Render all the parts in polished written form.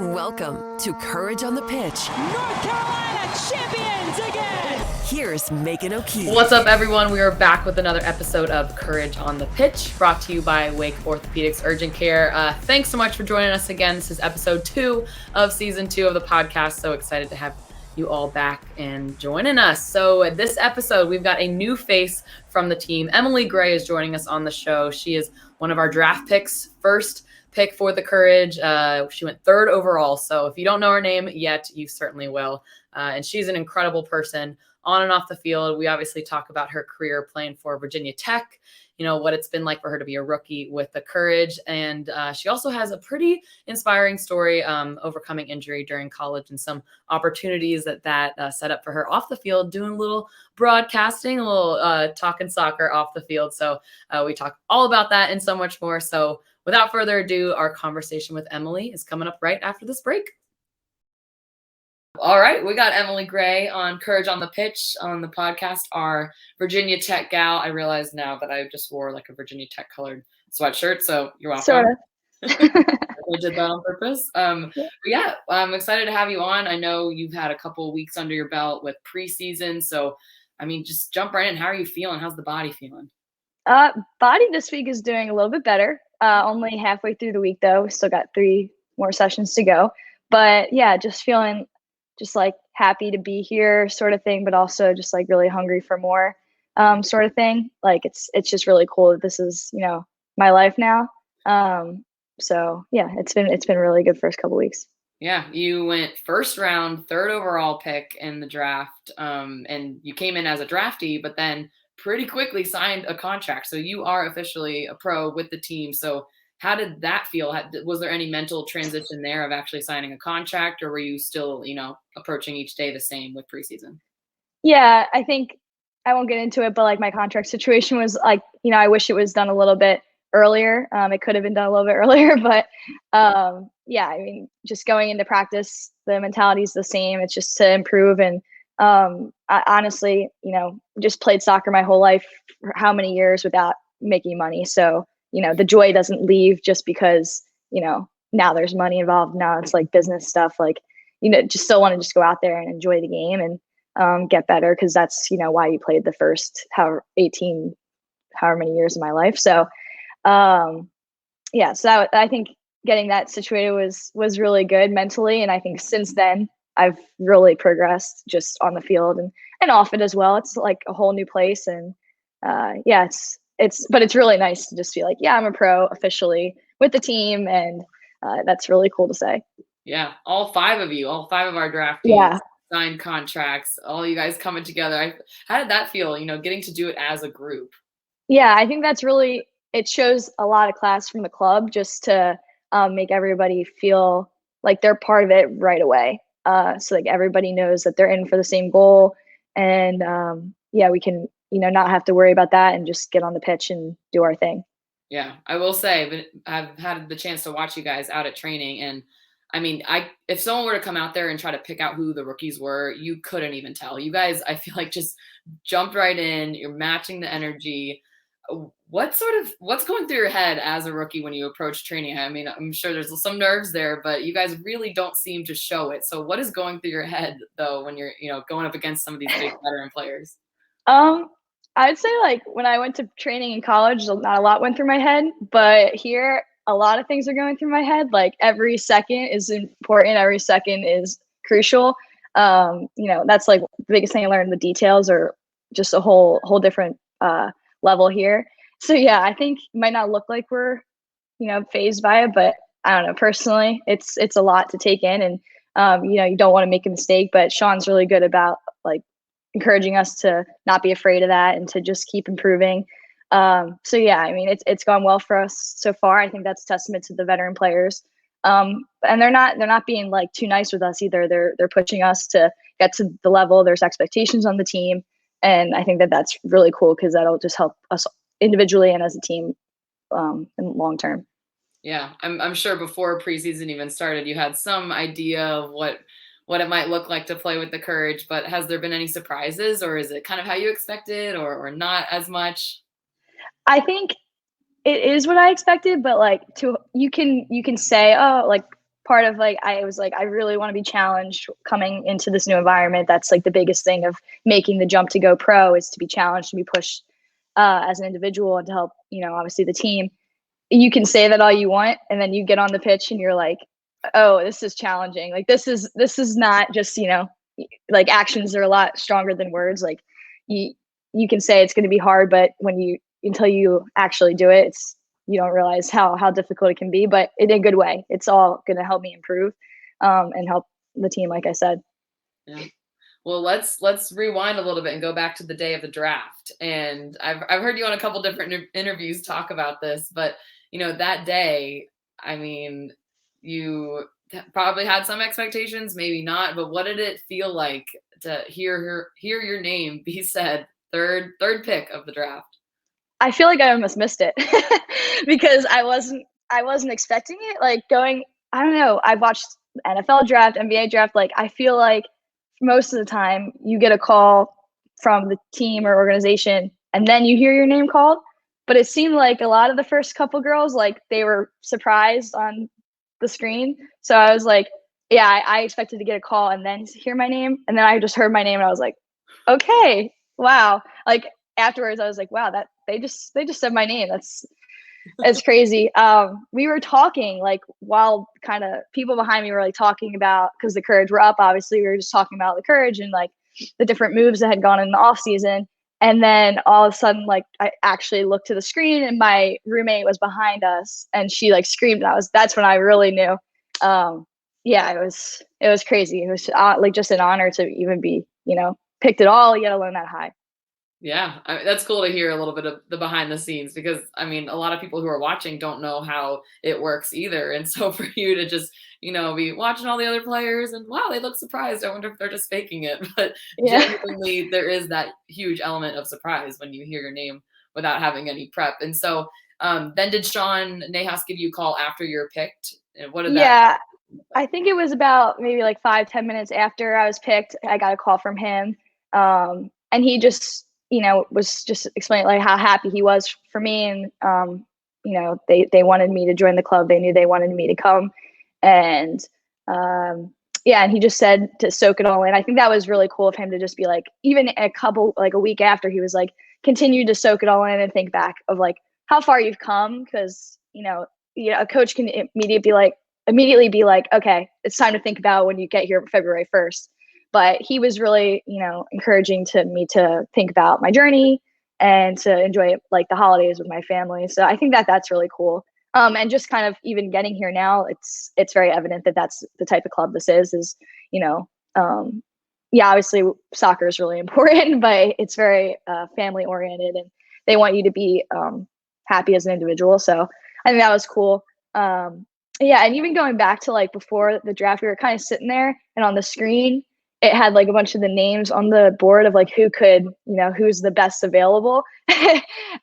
Welcome to Courage on the Pitch. North Carolina champions again! Here's Megan O'Keefe. What's up, everyone? We are back with another episode of Courage on the Pitch, brought to you by Wake Orthopedics Urgent Care. Thanks so much for joining us again. This is episode 2 of season 2 of the podcast. So excited to have you all back and joining us. So this episode, we've got a new face from the team. Emily Gray is joining us on the show. She is one of our draft picks, first pick for the Courage. She went 3rd overall. So if you don't know her name yet, you certainly will. And she's an incredible person on and off the field. We obviously talk about her career playing for Virginia Tech, you know, what it's been like for her to be a rookie with the Courage. And she also has a pretty inspiring story, overcoming injury during college and some opportunities that set up for her off the field, doing a little broadcasting, a little talking soccer off the field. So we talk all about that and so much more. So without further ado, our conversation with Emily is coming up right after this break. All right, we got Emily Gray on Courage on the Pitch on the podcast, our Virginia Tech gal. I realize now that I just wore like a Virginia Tech colored sweatshirt, so you're welcome. Sort of. I did that on purpose. Yeah, I'm excited to have you on. I know you've had a couple of weeks under your belt with preseason, so I mean, just jump right in. How are you feeling? How's the body feeling? Body this week is doing a little bit better. Only halfway through the week though. We still got 3 more sessions to go. But yeah, just feeling just like happy to be here sort of thing, but also just like really hungry for more sort of thing. Like it's just really cool that this is, you know, my life now. So yeah, it's been really good first couple weeks. Yeah, you went first round, 3rd overall pick in the draft, and you came in as a draftee, but then pretty quickly signed a contract. So you are officially a pro with the team. So how did that feel? Was there any mental transition there of actually signing a contract, or were you still, you know, approaching each day the same with preseason? Yeah, I think I won't get into it, but like my contract situation was like, you know, I wish it was done a little bit earlier. It could have been done a little bit earlier, but yeah, I mean, just going into practice, the mentality is the same. It's just to improve. And I honestly, you know, just played soccer my whole life for how many years without making money. So, you know, the joy doesn't leave just because, you know, now there's money involved. Now it's like business stuff. Like, you know, just still want to just go out there and enjoy the game and get better, because that's, you know, why you played the first however many years of my life. So yeah, so I think getting that situated was really good mentally. And I think since then I've really progressed just on the field and off it as well. It's like a whole new place. And yeah, but it's really nice to just be like, yeah, I'm a pro officially with the team. And that's really cool to say. Yeah. All 5 of our draftees signed contracts, all you guys coming together. How did that feel, you know, getting to do it as a group? Yeah, I think that's really, it shows a lot of class from the club just to make everybody feel like they're part of it right away. So like everybody knows that they're in for the same goal. And yeah, we can, you know, not have to worry about that and just get on the pitch and do our thing. Yeah, I will say, but I've had the chance to watch you guys out at training, and I mean, if someone were to come out there and try to pick out who the rookies were, you couldn't even tell. You guys, I feel like, just jumped right in. You're matching the energy. What's going through your head as a rookie when you approach training? I mean, I'm sure there's some nerves there, but you guys really don't seem to show it. So what is going through your head though when you're, you know, going up against some of these big veteran players? I'd say like when I went to training in college, not a lot went through my head, but here a lot of things are going through my head. Like every second is important. Every second is crucial. You know, that's like the biggest thing I learned. The details are just a whole different level here. So yeah, I think it might not look like we're, you know, phased by it, but I don't know, personally, it's a lot to take in, and you know, you don't want to make a mistake, but Sean's really good about like encouraging us to not be afraid of that and to just keep improving. So yeah, I mean, it's gone well for us so far. I think that's a testament to the veteran players. And they're not being like too nice with us either. They're pushing us to get to the level. There's expectations on the team. And I think that's really cool, because that'll just help us individually and as a team in the long term. Yeah, I'm sure before preseason even started, you had some idea of what it might look like to play with the Courage, but has there been any surprises, or is it kind of how you expected, or not as much? I think it is what I expected, but like you can say, oh, like part of like, I was like, I really want to be challenged coming into this new environment. That's like the biggest thing of making the jump to go pro, is to be challenged, to be pushed as an individual, and to help, obviously the team. You can say that all you want, and then you get on the pitch and you're like, oh, this is challenging. Like, this is not just, like, actions are a lot stronger than words. Like, you can say it's going to be hard, but until you actually do it, you don't realize how difficult it can be, but in a good way. It's all going to help me improve and help the team, like I said. Yeah. Well, let's rewind a little bit and go back to the day of the draft. And I've heard you on a couple different interviews talk about this, but that day, I mean, you probably had some expectations, maybe not, but what did it feel like to hear your name be said third pick of the draft? I feel like I almost missed it because I wasn't expecting it. Like, I don't know. I watched NFL draft, NBA draft. Like, I feel like most of the time you get a call from the team or organization and then you hear your name called. But it seemed like a lot of the first couple girls, like, they were surprised on the screen. So I was like, yeah, I expected to get a call and then hear my name. And then I just heard my name and I was like, okay, wow. Like, afterwards I was like, wow, that they just said my name. It's crazy. We were talking, like, while kind of people behind me were like talking about, because the Courage were up, obviously we were just talking about the Courage and like the different moves that had gone in the off season. And then all of a sudden, like, I actually looked to the screen and my roommate was behind us and she like screamed. That's when I really knew. Yeah, it was crazy. It was like just an honor to even be, picked at all, yet alone that high. Yeah, that's cool to hear a little bit of the behind the scenes, because I mean, a lot of people who are watching don't know how it works either. And so for you to just, be watching all the other players and wow, they look surprised. I wonder if they're just faking it. But Yeah. genuinely, there is that huge element of surprise when you hear your name without having any prep. And so then did Sean Nahas give you a call after you're picked? And what did that? Yeah, I think it was about maybe like 5-10 minutes after I was picked, I got a call from him. And he just, was just explaining like how happy he was for me. And, they wanted me to join the club. They knew they wanted me to come. And, yeah, and he just said to soak it all in. I think that was really cool of him to just be like, even a week after, he was like, continue to soak it all in and think back of like how far you've come. Cause, a coach can immediately be like, okay, it's time to think about when you get here February 1st. But he was really, encouraging me to think about my journey and to enjoy like the holidays with my family. So I think that's really cool. And just kind of even getting here now, it's very evident that that's the type of club this is, yeah, obviously soccer is really important, but it's very family oriented and they want you to be happy as an individual. So I think that was cool. Yeah, and even going back to like before the draft, we were kind of sitting there and on the screen, it had like a bunch of the names on the board of like who could, who's the best available.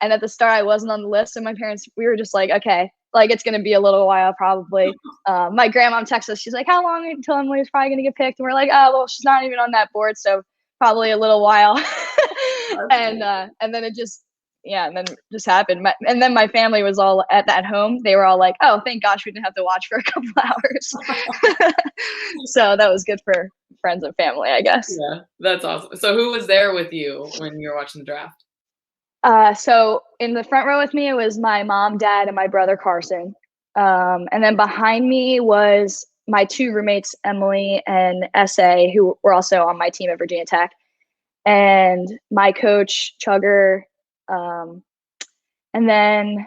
And at the start, I wasn't on the list. So my parents, we were just like, okay, like it's going to be a little while probably. My grandma texted us. She's like, how long until Emily's probably going to get picked? And we're like, oh, well, she's not even on that board. So probably a little while. And then it just, yeah, and then it just happened. And then my family was all at home. They were all like, oh, thank gosh, we didn't have to watch for a couple hours. So that was good for friends and family, I guess. Yeah, that's awesome. So who was there with you when you were watching the draft? So in the front row with me, it was my mom, dad, and my brother Carson. And then behind me was my two roommates, Emily and S.A., who were also on my team at Virginia Tech. And my coach, Chugger, and then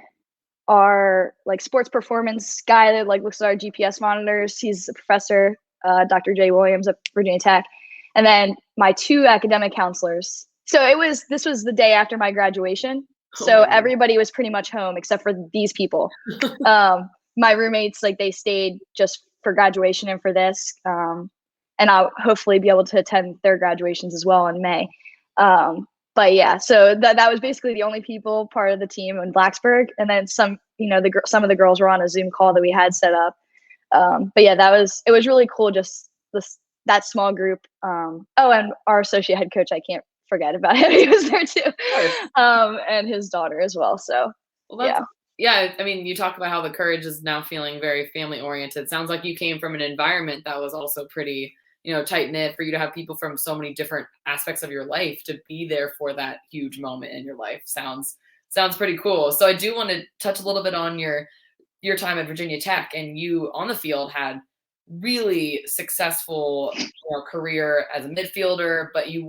our like sports performance guy that like looks at our GPS monitors. He's a professor, Dr. Jay Williams at Virginia Tech. And then my two academic counselors. So this was the day after my graduation. So everybody was pretty much home except for these people. My roommates, like they stayed just for graduation and for this. And I'll hopefully be able to attend their graduations as well in May. But yeah, so that was basically the only people part of the team in Blacksburg. And then some, some of the girls were on a Zoom call that we had set up. But yeah, it was really cool. Just that small group. Oh, and our associate head coach, I can't forget about him. He was there too. And his daughter as well. So well, Yeah, I mean, you talk about how the Courage is now feeling very family oriented. Sounds like you came from an environment that was also pretty, tight knit, for you to have people from so many different aspects of your life to be there for that huge moment in your life. Sounds pretty cool. So I do want to touch a little bit on your time at Virginia Tech, and you on the field had really successful career as a midfielder, but you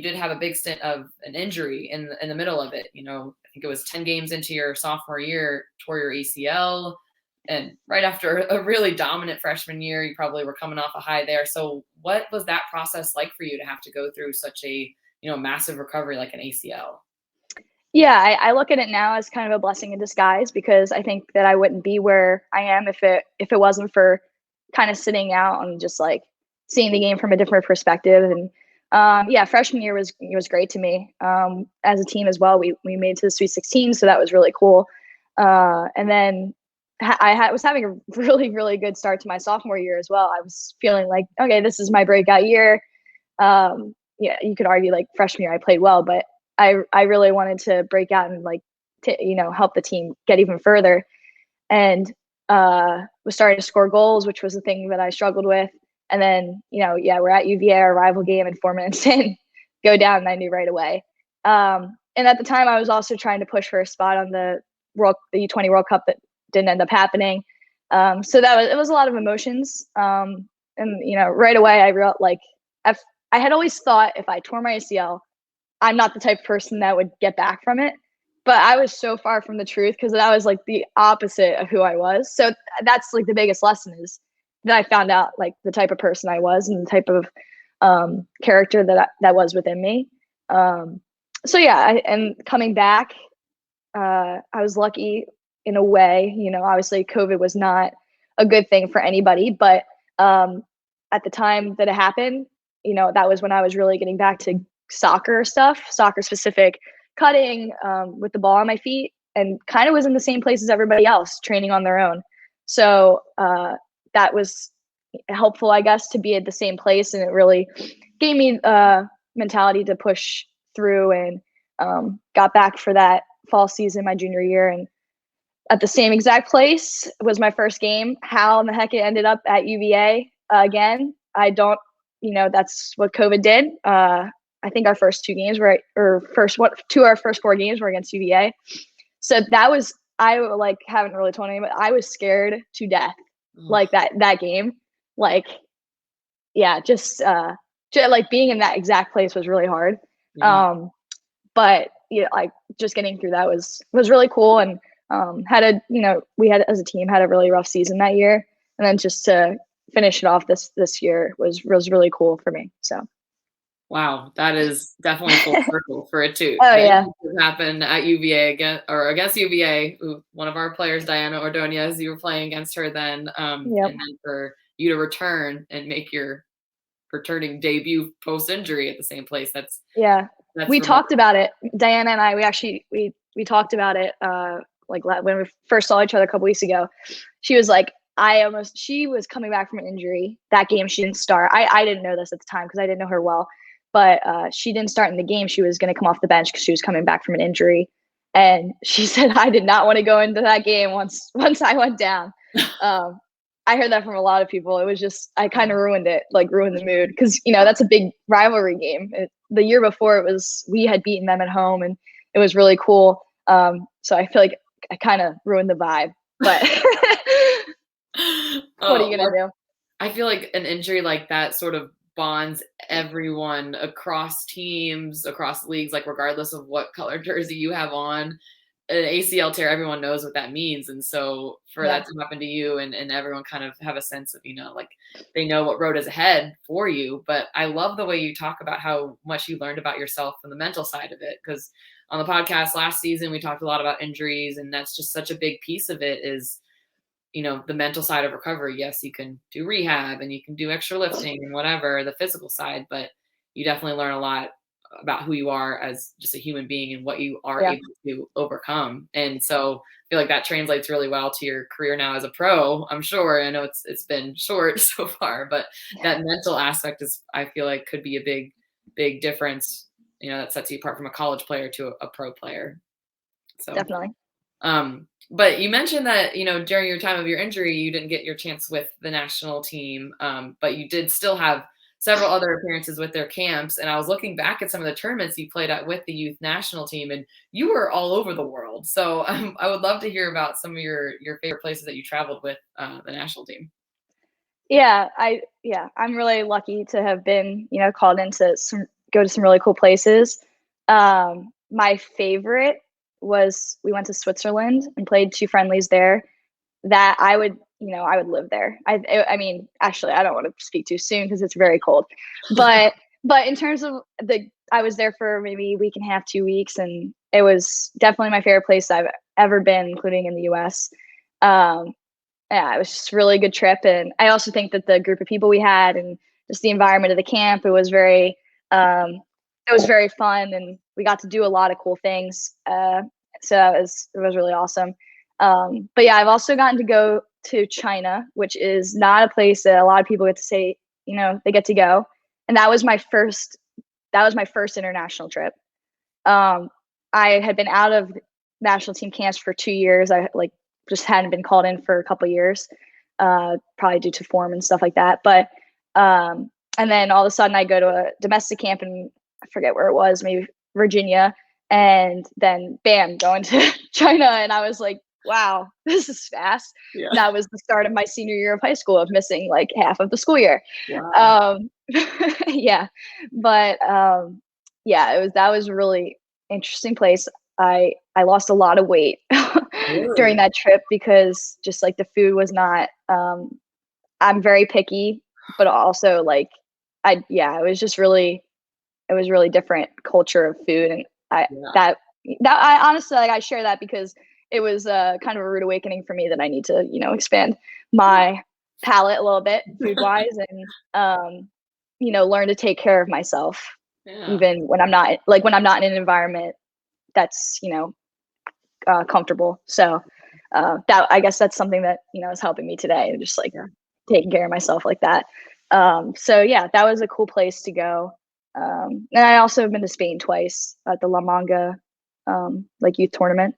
did have a big stint of an injury in the middle of it. I think it was 10 games into your sophomore year, tore your ACL, and right after a really dominant freshman year, you probably were coming off a high there. So what was that process like for you to have to go through such a massive recovery like an ACL? Yeah, I look at it now as kind of a blessing in disguise, because I think that I wouldn't be where I am if it wasn't for kind of sitting out and just like seeing the game from a different perspective. And yeah, freshman year was great to me. As a team as well, we made it to the Sweet 16, so that was really cool. And then I was having a really, really good start to my sophomore year as well. I was feeling like, okay, this is my breakout year. Yeah, you could argue like freshman year I played well, but I really wanted to break out and like help the team get even further, and was starting to score goals, which was the thing that I struggled with. And then we're at UVA, our rival game, and 4 minutes in, go down, and I knew right away. And at the time, I was also trying to push for a spot on the U20 World Cup that didn't end up happening. So it was a lot of emotions. And right away I realized I had always thought if I tore my ACL, I'm not the type of person that would get back from it. But I was so far from the truth, because that was like the opposite of who I was. So that's like the biggest lesson, is that I found out like the type of person I was and the type of character that was within me. So yeah, and coming back, I was lucky in a way. Obviously COVID was not a good thing for anybody, but at the time that it happened, that was when I was really getting back to soccer specific cutting, with the ball on my feet, and kind of was in the same place as everybody else, training on their own. So that was helpful, I guess, to be at the same place, and it really gave me mentality to push through, and got back for that fall season my junior year, and at the same exact place was my first game. How in the heck it ended up at UVA again, I don't, that's what COVID did. I think our first 2 games were, or two of our first 4 games were against UVA. So that was, I like haven't really told anyone, but I was scared to death. Like that game. Like, yeah, just like being in that exact place was really hard. Yeah. But like just getting through that was really cool, and we had as a team had a really rough season that year, and then just to finish it off this year was really cool for me. So. Wow, that is definitely full circle for it too. Oh yeah, happened at UVA against UVA. One of our players, Diana Ordonez, you were playing against her then, and then for you to return and make your returning debut post injury at the same place. That's we talked about it. Diana and I, we talked about it. Like when we first saw each other a couple weeks ago, she was like, she was coming back from an injury. That game she didn't start. I didn't know this at the time because I didn't know her well. But she didn't start in the game. She was going to come off the bench because she was coming back from an injury. And she said, I did not want to go into that game once I went down. I heard that from a lot of people. It was just, I kind of ruined the mood. Because, that's a big rivalry game. The year before we had beaten them at home, and it was really cool. So I feel like I kind of ruined the vibe. But what are you going to do? I feel like an injury like that sort of bonds everyone across teams, across leagues, like regardless of what color jersey you have on. An ACL tear, everyone knows what that means. And so for that to happen to you and everyone kind of have a sense of, like they know what road is ahead for you. But I love the way you talk about how much you learned about yourself and the mental side of it. Because on the podcast last season, we talked a lot about injuries, and that's just such a big piece of it is, the mental side of recovery. Yes, you can do rehab and you can do extra lifting and whatever, the physical side, but you definitely learn a lot about who you are as just a human being and what you are able to overcome. And so I feel like that translates really well to your career now as a pro. I'm sure. I know it's been short so far, but that mental aspect I feel like could be a big, big difference, that sets you apart from a college player to a pro player. So definitely. But you mentioned that, during your time of your injury, you didn't get your chance with the national team, but you did still have several other appearances with their camps. And I was looking back at some of the tournaments you played at with the youth national team, and you were all over the world. So I would love to hear about some of your favorite places that you traveled with the national team. Yeah, I'm really lucky to have been, called in to go to some really cool places. My favorite was we went to Switzerland and played 2 friendlies there. That I would live there. I mean, actually, I don't want to speak too soon because it's very cold. But in terms of I was there for maybe a week and a half, 2 weeks, and it was definitely my favorite place I've ever been, including in the U.S. Yeah, it was just a really good trip, and I also think that the group of people we had and just the environment of the camp, it was very fun, and we got to do a lot of cool things. So it was really awesome. But yeah, I've also gotten to go to China, which is not a place that a lot of people get to say, they get to go. And that was my first international trip. I had been out of national team camps for 2 years. I just hadn't been called in for a couple of years, probably due to form and stuff like that. But, and then all of a sudden I go to a domestic camp in, I forget where it was, maybe Virginia. And then bam, going to China. And I was like, wow, this is fast. Yeah. That was the start of my senior year of high school, of missing like half of the school year. Wow. Yeah. But that was a really interesting place. I lost a lot of weight during that trip because just like the food was not, I'm very picky, but also like, it was really different culture of food. And I honestly, like, I share that because it was kind of a rude awakening for me that I need to, expand my palate a little bit food wise and, learn to take care of myself, even when I'm not in an environment that's, comfortable. So that, I guess that's something that, is helping me today, just like taking care of myself like that. So yeah, that was a cool place to go. And I also have been to Spain twice at the La Manga, youth tournament.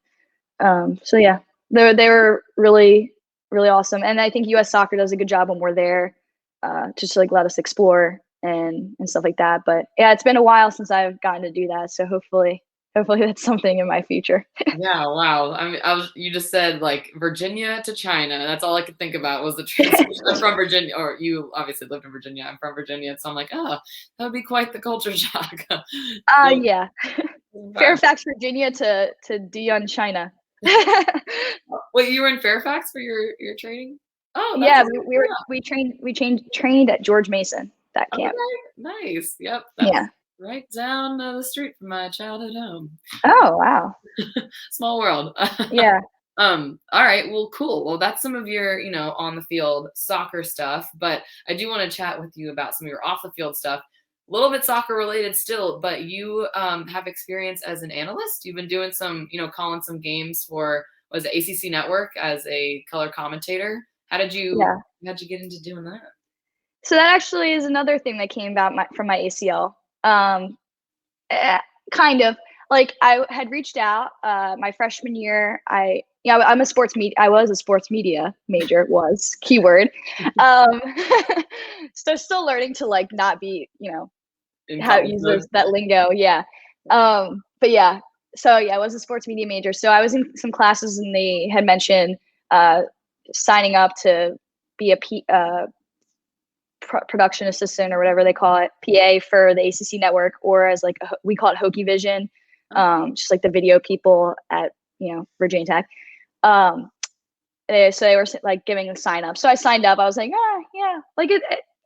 So yeah, they were really, really awesome. And I think US Soccer does a good job when we're there, just to let us explore and stuff like that. But yeah, it's been a while since I've gotten to do that. So hopefully that's something in my future. Yeah, wow. I mean, you just said Virginia to China. That's all I could think about was the transition. I'm from Virginia, or you obviously lived in Virginia. I'm from Virginia. So I'm like, oh, that would be quite the culture shock. Yeah. Fairfax, Virginia to Dion, China. Wait, you were in Fairfax for your training? Oh, yeah, we trained at George Mason, that camp. Okay. Nice. Yep. Yeah. Right down the street from my childhood home. Oh, wow. Small world. Yeah. All right. Well, cool. Well, that's some of your, on the field soccer stuff, but I do want to chat with you about some of your off the field stuff. A little bit soccer related still, but you have experience as an analyst. You've been doing some, calling some games for, was it ACC Network as a color commentator? How'd you get into doing that? So that actually is another thing that came about from my ACL. Kind of like I had reached out my freshman year. I was a sports media major, was keyword. So still learning to not be, how to use that lingo. Yeah. But yeah, so yeah, I was a sports media major. So I was in some classes and they had mentioned signing up to be a production assistant or whatever they call it, PA for the ACC Network, or as we call it Hokie Vision, just the video people at Virginia Tech. So they were giving a sign up. So I signed up. I was like, yeah,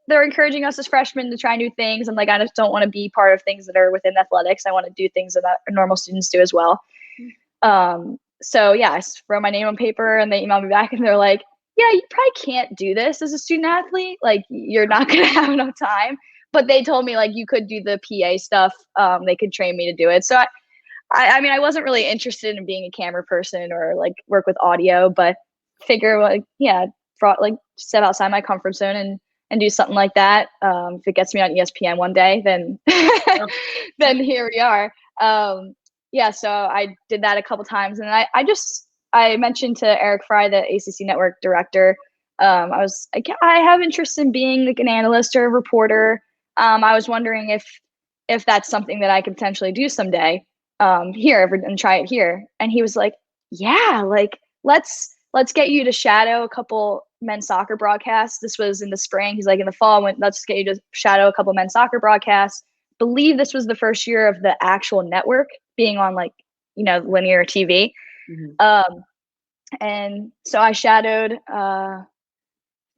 they're encouraging us as freshmen to try new things, and I just don't want to be part of things that are within athletics. I want to do things that normal students do as well. So yeah, I wrote my name on paper, and they emailed me back, and they're like, yeah, you probably can't do this as a student athlete. You're not going to have enough time. But they told me you could do the PA stuff. They could train me to do it. So I mean, I wasn't really interested in being a camera person or work with audio, but figure step outside my comfort zone and do something like that. If it gets me on ESPN one day, then then here we are. So I did that a couple times, and I just I mentioned to Eric Fry, the ACC Network director, I was like, I have interest in being like an analyst or a reporter. I was wondering if that's something that I could potentially do someday here and try it here. And he was like, yeah, like let's get you to shadow a couple men's soccer broadcasts. This was in the spring. He's like, in the fall, let's get you to shadow a couple men's soccer broadcasts. Believe this was the first year of the actual network being on like, linear TV. Mm-hmm. And so I shadowed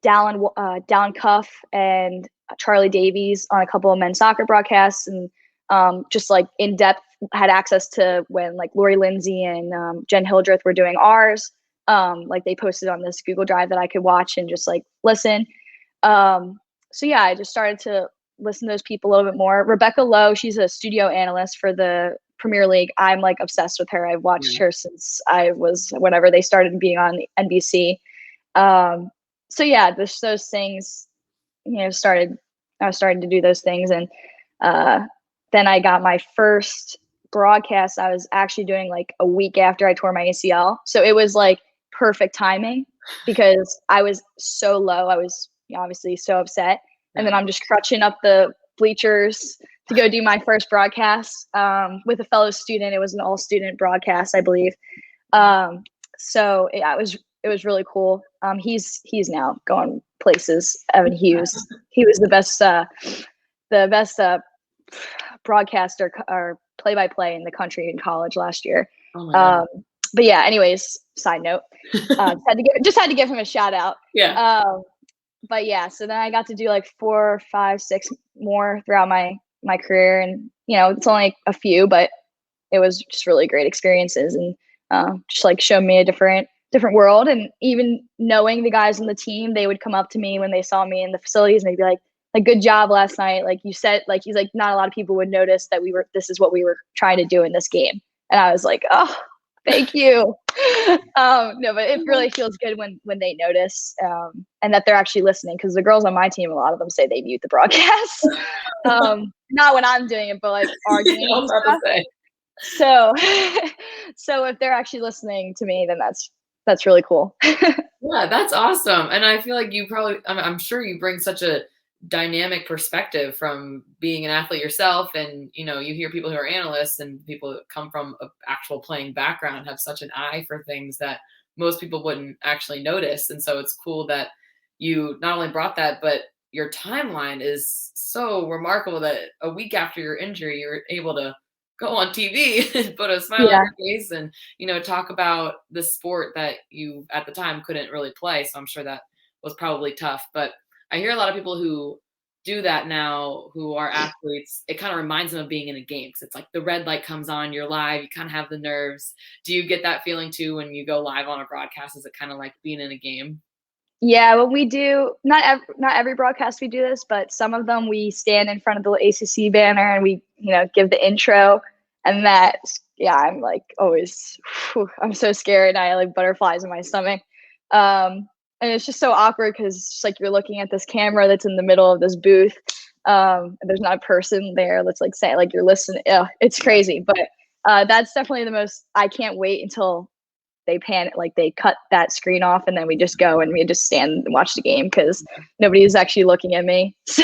Dallin Cuff and Charlie Davies on a couple of men's soccer broadcasts, and just like in depth had access to when like Lori Lindsay and Jen Hildreth were doing ours. Like they posted on this Google Drive that I could watch and just like listen. So yeah, I just started to listen to those people a little bit more. Rebecca Lowe, she's a studio analyst for the Premier League. I'm like obsessed with her. I've watched her since whenever they started being on the NBC. So yeah, those things, I was starting to do those things. And then I got my first broadcast. I was actually doing like a week after I tore my ACL. So it was like perfect timing because I was so low. I was obviously so upset. And then I'm just crutching up the bleachers to go do my first broadcast with a fellow student. It was an all-student broadcast, I believe. So yeah, it was really cool. He's now going places. Evan Hughes. He was the best broadcaster or play-by-play in the country in college last year. Oh but yeah, anyways, side note, just had to give him a shout out. Yeah. But yeah, so then I got to do like 4, 5, 6 more throughout my career, and it's only a few, but it was just really great experiences, and just like showed me a different world. And even knowing the guys on the team, they would come up to me when they saw me in the facilities and they'd be like good job last night. Like you said, like he's like, not a lot of people would notice that this is what we were trying to do in this game. And I was like, oh, thank you. No, but it really feels good when they notice and that they're actually listening, because the girls on my team, a lot of them say they mute the broadcast. Not when I'm doing it, but like our game. So if they're actually listening to me, then that's really cool. Yeah, that's awesome. And I feel like you probably, I'm sure you bring such a dynamic perspective from being an athlete yourself. And, you hear people who are analysts and people that come from an actual playing background have such an eye for things that most people wouldn't actually notice. And so it's cool that you not only brought that, but your timeline is so remarkable that a week after your injury, you're able to go on TV and put a smile on your face and, talk about the sport that you at the time couldn't really play. So I'm sure that was probably tough. But I hear a lot of people who do that now, who are athletes, it kind of reminds them of being in a game. Because it's like the red light comes on, you're live, you kind of have the nerves. Do you get that feeling too when you go live on a broadcast? Is it kind of like being in a game? Yeah, when we do, not every broadcast we do this, but some of them we stand in front of the ACC banner and we, give the intro. And I'm like always, I'm so scared. I like butterflies in my stomach. And it's just so awkward because it's just like you're looking at this camera that's in the middle of this booth. And there's not a person there that's like saying, like you're listening. It's crazy. But that's definitely the most, I can't wait until they they cut that screen off and then we just go and we just stand and watch the game because nobody's actually looking at me. So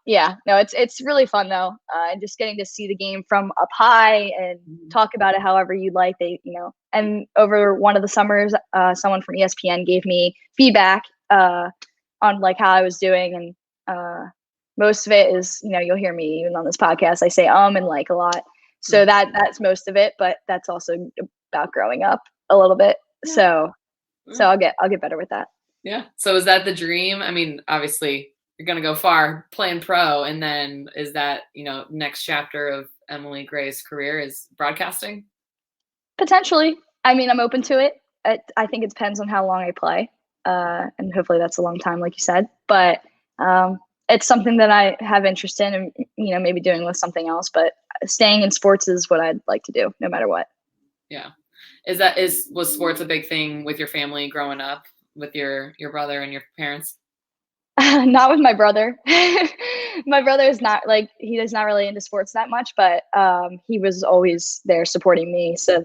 yeah, no, it's really fun though. And just getting to see the game from up high and talk about it however you like. And over one of the summers, someone from ESPN gave me feedback on like how I was doing. And most of it is, you'll hear me even on this podcast, I say and like a lot. So that's most of it, but that's also about growing up a little bit. So I'll get better with that. Yeah. So is that the dream? I mean, obviously you're going to go far playing pro. And then is that, next chapter of Emily Gray's career is broadcasting? Potentially. I mean, I'm open to it. I think it depends on how long I play. And hopefully that's a long time, like you said, but it's something that I have interest in and, maybe doing with something else, but staying in sports is what I'd like to do no matter what. Yeah. Was sports a big thing with your family growing up with your brother and your parents? Not with my brother. My brother is not he's not really into sports that much, but he was always there supporting me. So,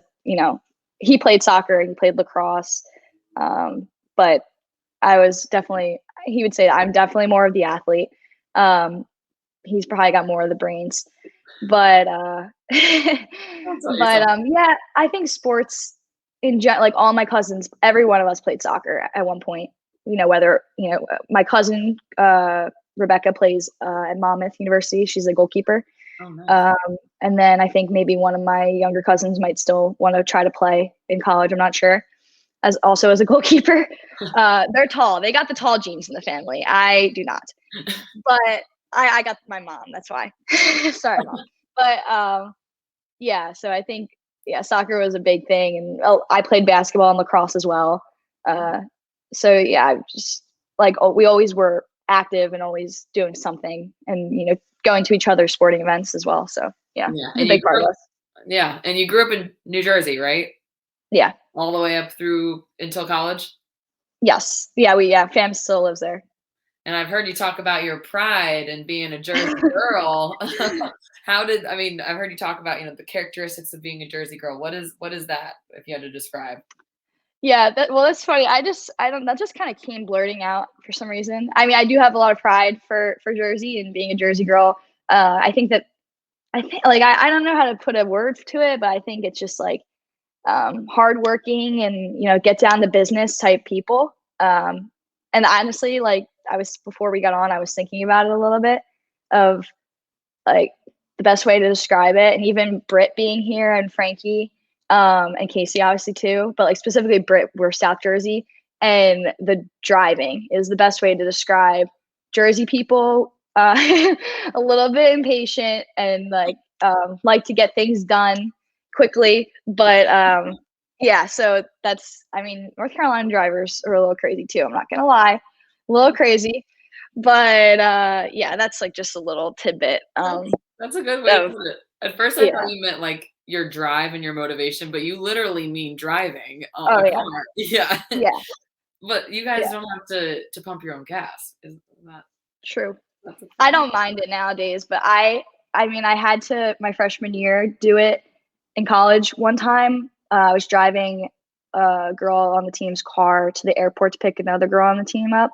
he played soccer, he played lacrosse. But I was definitely, he would say I'm definitely more of the athlete. He's probably got more of the brains, but yeah, I think sports in general, like all my cousins, every one of us played soccer at one point. Whether my cousin Rebecca plays at Monmouth University. She's a goalkeeper. Oh, nice. And then I think maybe one of my younger cousins might still want to try to play in college. I'm not sure. As a goalkeeper. They're tall. They got the tall genes in the family. I do not. But I got my mom. That's why. Sorry, Mom. But yeah, so I think soccer was a big thing, and I played basketball and lacrosse as well. So yeah, just like we always were active and always doing something, and going to each other's sporting events as well. So yeah, and a big part of us. Yeah, and you grew up in New Jersey, right? Yeah. All the way up through until college? Yes. Yeah, fam still lives there. And I've heard you talk about your pride and being a Jersey girl. I've heard you talk about, the characteristics of being a Jersey girl. What is that, if you had to describe? Yeah, that's funny. That just kind of came blurting out for some reason. I mean, I do have a lot of pride for Jersey and being a Jersey girl. I think like, I don't know how to put a word to it, but I think it's just like, hardworking and, get down to business type people. And honestly, like before we got on, I was thinking about it a little bit of like the best way to describe it. And even Britt being here and Frankie, and Casey obviously too, but like specifically Britt, we're South Jersey, and the driving is the best way to describe Jersey people. A little bit impatient and like to get things done quickly, but yeah, so North Carolina drivers are a little crazy too, I'm not gonna lie, a little crazy, but yeah, that's like just a little tidbit. That's a good way to put it. At first I thought you meant like your drive and your motivation, but you literally mean driving a car. Yeah. But you guys don't have to pump your own gas. Isn't that true? I don't mind it nowadays, but I had to my freshman year do it in college one time. I was driving a girl on the team's car to the airport to pick another girl on the team up,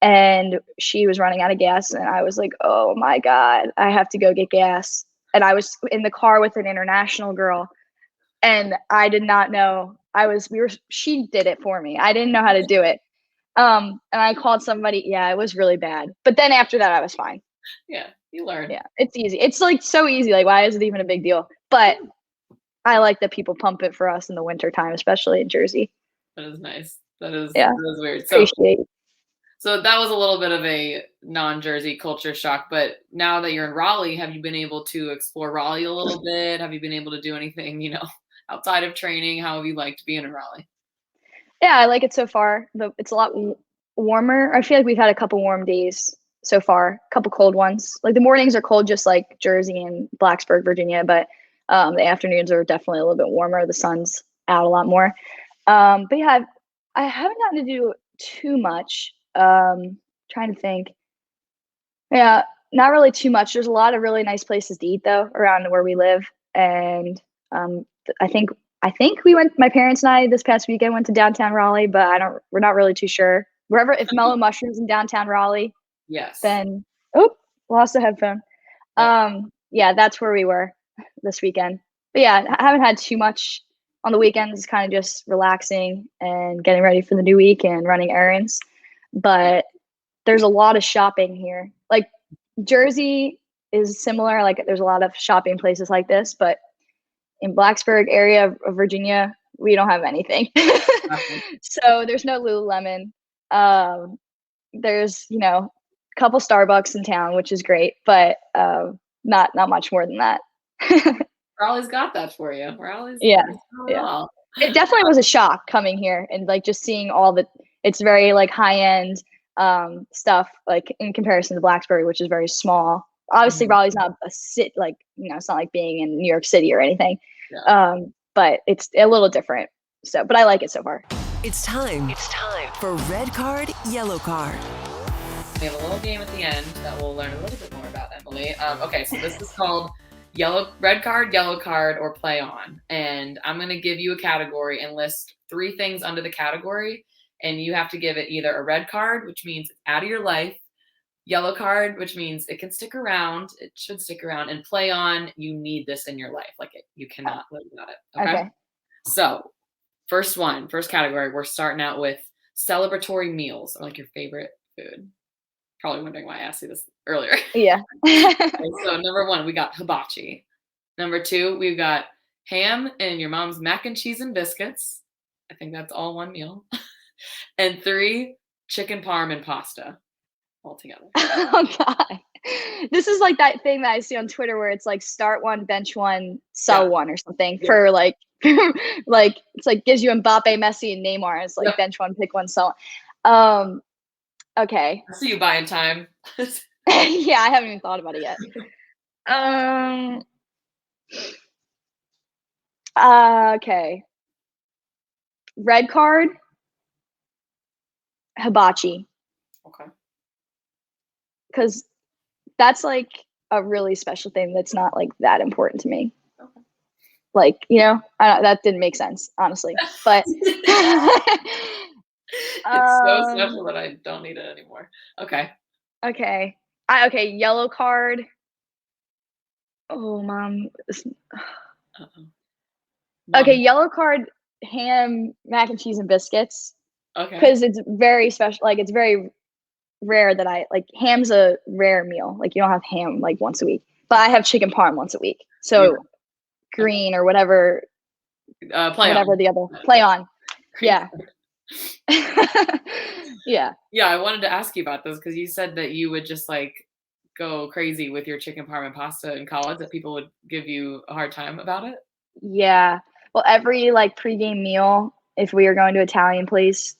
and she was running out of gas, and I was like, oh my God, I have to go get gas. And I was in the car with an international girl, and I did not know she did it for me. I didn't know how to do it. And I called somebody. Yeah, it was really bad. But then after that, I was fine. Yeah, you learn. Yeah, it's easy. It's like so easy. Like, why is it even a big deal? But I like that people pump it for us in the winter time, especially in Jersey. That is nice. That is weird. So that was a little bit of a non-Jersey culture shock. But now that you're in Raleigh, have you been able to explore Raleigh a little bit? Have you been able to do anything, outside of training? How have you liked being in Raleigh? Yeah, I like it so far. It's a lot warmer. I feel like we've had a couple warm days so far, a couple cold ones. Like the mornings are cold, just like Jersey and Blacksburg, Virginia, but the afternoons are definitely a little bit warmer. The sun's out a lot more. But yeah, I haven't gotten to do too much. Trying to think. Yeah, not really too much. There's a lot of really nice places to eat though around where we live, and I think my parents and I this past weekend went to downtown Raleigh, but we're not really too sure. If Mellow Mushrooms in downtown Raleigh, yes, then lost the headphone. Yeah, that's where we were this weekend. But yeah, I haven't had too much on the weekends. It's kind of just relaxing and getting ready for the new week and running errands. But there's a lot of shopping here. Like Jersey is similar. Like there's a lot of shopping places like this, but in Blacksburg area of Virginia, we don't have anything. So there's no Lululemon. There's, a couple Starbucks in town, which is great, but not much more than that. Raleigh's got that for you. Raleigh's yeah. It definitely was a shock coming here and like just seeing it's very like high end stuff, like in comparison to Blacksburg, which is very small. Obviously, Raleigh's not a city, like, it's not like being in New York City or anything. Yeah. But it's a little different. So, but I like it so far. It's time for red card, yellow card. We have a little game at the end that we'll learn a little bit more about, Emily. Okay, so this is called red card, yellow card, or play on. And I'm going to give you a category and list 3 things under the category. And you have to give it either a red card, which means it's out of your life, yellow card, which means it can stick around, it should stick around, and play on, you need this in your life. Like you cannot live without it. Okay. So first category, we're starting out with celebratory meals, or like your favorite food. Probably wondering why I asked you this earlier. Yeah. Okay, so number 1, we got hibachi. Number 2, we've got ham and your mom's mac and cheese and biscuits. I think that's all one meal. And 3, chicken parm and pasta all together. Oh God. This is like that thing that I see on Twitter where it's like start one, bench one, sell one or something for like like it's like gives you Mbappe, Messi, and Neymar. It's like bench one, pick one, sell. Okay. I see you buying time. Yeah, I haven't even thought about it yet. Okay. Red card, hibachi. Okay. Because that's like a really special thing that's not like that important to me. Okay. Like, that didn't make sense, honestly. But it's so special that I don't need it anymore. Okay. Okay. Yellow card. Oh, Mom. Okay, yellow card, ham, mac and cheese, and biscuits. Okay. Because it's very special. Like, it's very rare that ham's a rare meal. Like, you don't have ham like once a week. But I have chicken parm once a week. So green or whatever. Play on. Yeah. Yeah. Yeah, I wanted to ask you about this because you said that you would just like go crazy with your chicken parm and pasta in college, that people would give you a hard time about it. Yeah. Well, every pregame meal, if we were going to Italian place,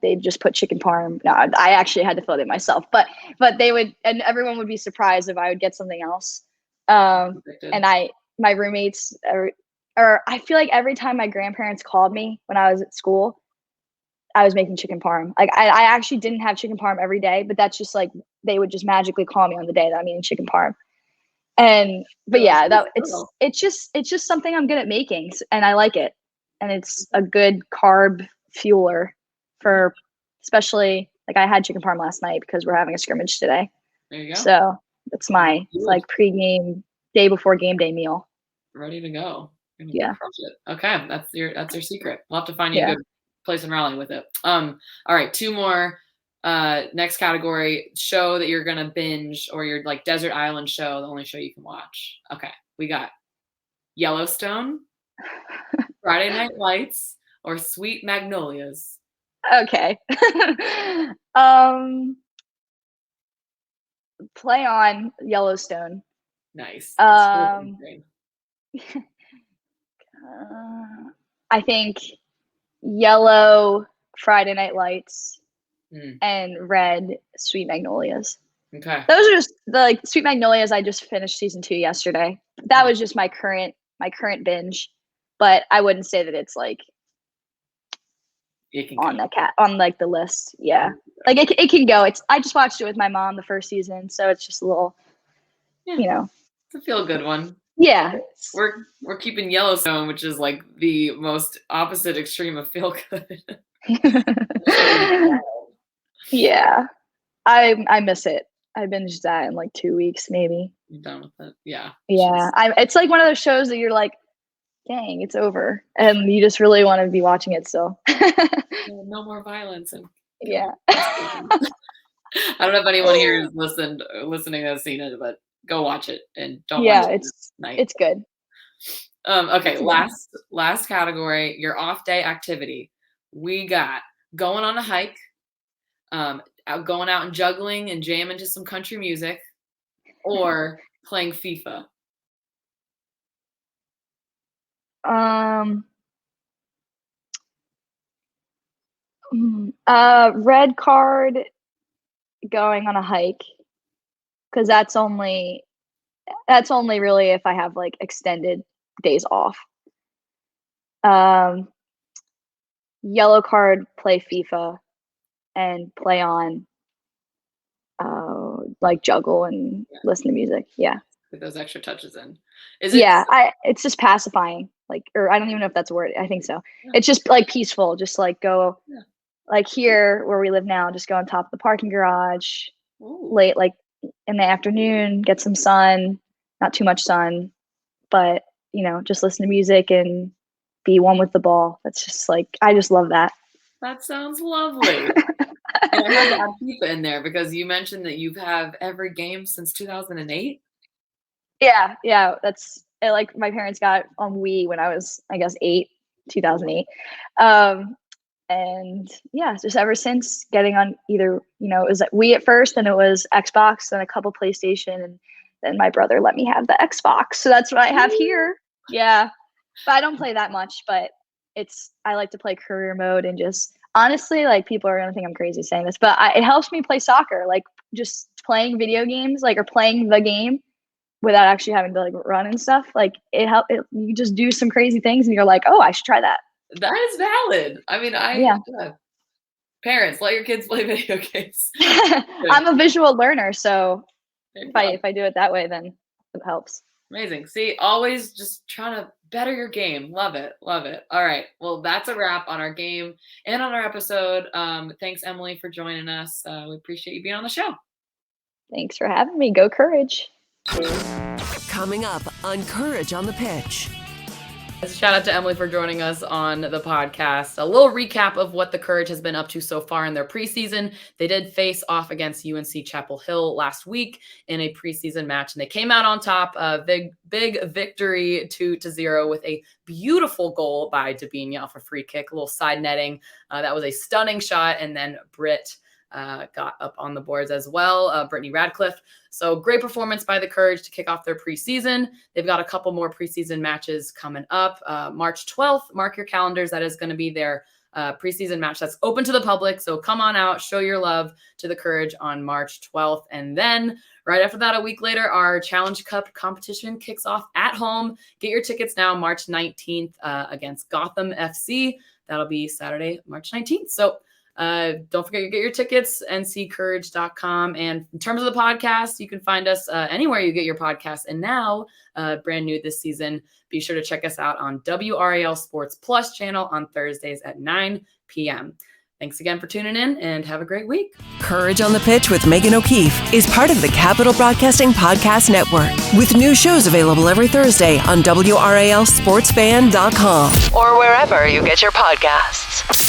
they'd just put chicken parm. No, I actually had to fill it myself, but they would, and everyone would be surprised if I would get something else. And my roommates, or I feel like every time my grandparents called me when I was at school, I was making chicken parm. Like I actually didn't have chicken parm every day, but that's just like they would just magically call me on the day that I'm eating chicken parm. But yeah, it's just something I'm good at making, and I like it, and it's a good carb fueler for, especially like I had chicken parm last night because we're having a scrimmage today. There you go. So that's my pregame, day before game day meal. Ready to go. Yeah. Okay, that's your secret. We'll have to find you a good place in Raleigh with it. All right, 2 more. Next category, show that you're gonna binge, or your like desert island show, the only show you can watch. Okay, we got Yellowstone, Friday Night Lights, or Sweet Magnolias. Okay. Play on Yellowstone. Nice. I think yellow, Friday Night Lights, and red, Sweet Magnolias. Okay. Those are just the Sweet Magnolias. I just finished season 2 yesterday. That was just my current binge, but I wouldn't say that it's like on the list. Yeah. Like it can go. I just watched it with my mom the first season, so it's just a little, It's a feel good one. Yeah. We're keeping Yellowstone, which is like the most opposite extreme of feel good. Yeah. I miss it. I binged that in like 2 weeks, maybe. You're done with it. Yeah. Yeah. It's like one of those shows that you're like, dang, it's over. And you just really want to be watching it still. No more violence. Yeah. I don't know if anyone here is listening has seen it, but go watch it and don't watch it tonight. It's good. Okay, last category, your off day activity. We got going on a hike, going out and juggling and jamming to some country music, or playing FIFA. Red card, going on a hike, because that's only really if I have like extended days off. Yellow card, play FIFA and play on like juggle and listen to music. Yeah. Get those extra touches in. Is it? Yeah, it's just pacifying. Like, or I don't even know if that's a word. I think so. Yeah. It's just like peaceful. Just like go, Yeah. like here where we live now, just go on top of the parking garage Ooh. late, like in the afternoon, get some sun, not too much sun, but just listen to music and be one with the ball. That's just like, I just love that. That sounds lovely. And I had to add FIFA in there because you mentioned that you have every game since 2008. Yeah. That's like my parents got it on Wii when I was, I guess, 2008. And yeah, just ever since getting on either, it was Wii at first, then it was Xbox, then a couple PlayStation, and then my brother let me have the Xbox. So that's what I have here. Yeah. But I don't play that much, but I like to play career mode and just honestly, like people are going to think I'm crazy saying this, but it helps me play soccer. Like just playing video games, like, or playing the game without actually having to like run and stuff. Like you just do some crazy things and you're like, oh, I should try that. That is valid. I mean, parents, let your kids play video games. I'm a visual learner, so if I do it that way, then it helps. Amazing. See, always just trying to better your game. Love it. Love it. All right. Well, that's a wrap on our game and on our episode. Thanks, Emily, for joining us. We appreciate you being on the show. Thanks for having me. Go Courage. Coming up on Courage on the Pitch. Shout out to Emily for joining us on the podcast. A little recap of what the Courage has been up to so far in their preseason. They did face off against UNC Chapel Hill last week in a preseason match, and they came out on top. Big victory 2-0 with a beautiful goal by Dabinia off a free kick, a little side netting. That was a stunning shot, and then Britt got up on the boards as well, Brittany Radcliffe. So great performance by the Courage to kick off their preseason. They've got a couple more preseason matches coming up. March 12th, mark your calendars. That is going to be their preseason match that's open to the public. So come on out, show your love to the Courage on March 12th. And then right after that, a week later, our Challenge Cup competition kicks off at home. Get your tickets now, March 19th against Gotham FC. That'll be Saturday, March 19th. So don't forget to get your tickets, nccourage.com. And in terms of the podcast, you can find us anywhere you get your podcasts. And now, brand new this season, be sure to check us out on WRAL Sports Plus channel on Thursdays at 9 p.m. Thanks again for tuning in and have a great week. Courage on the Pitch with Megan O'Keefe is part of the Capital Broadcasting Podcast Network, with new shows available every Thursday on WRALSportsFan.com or wherever you get your podcasts.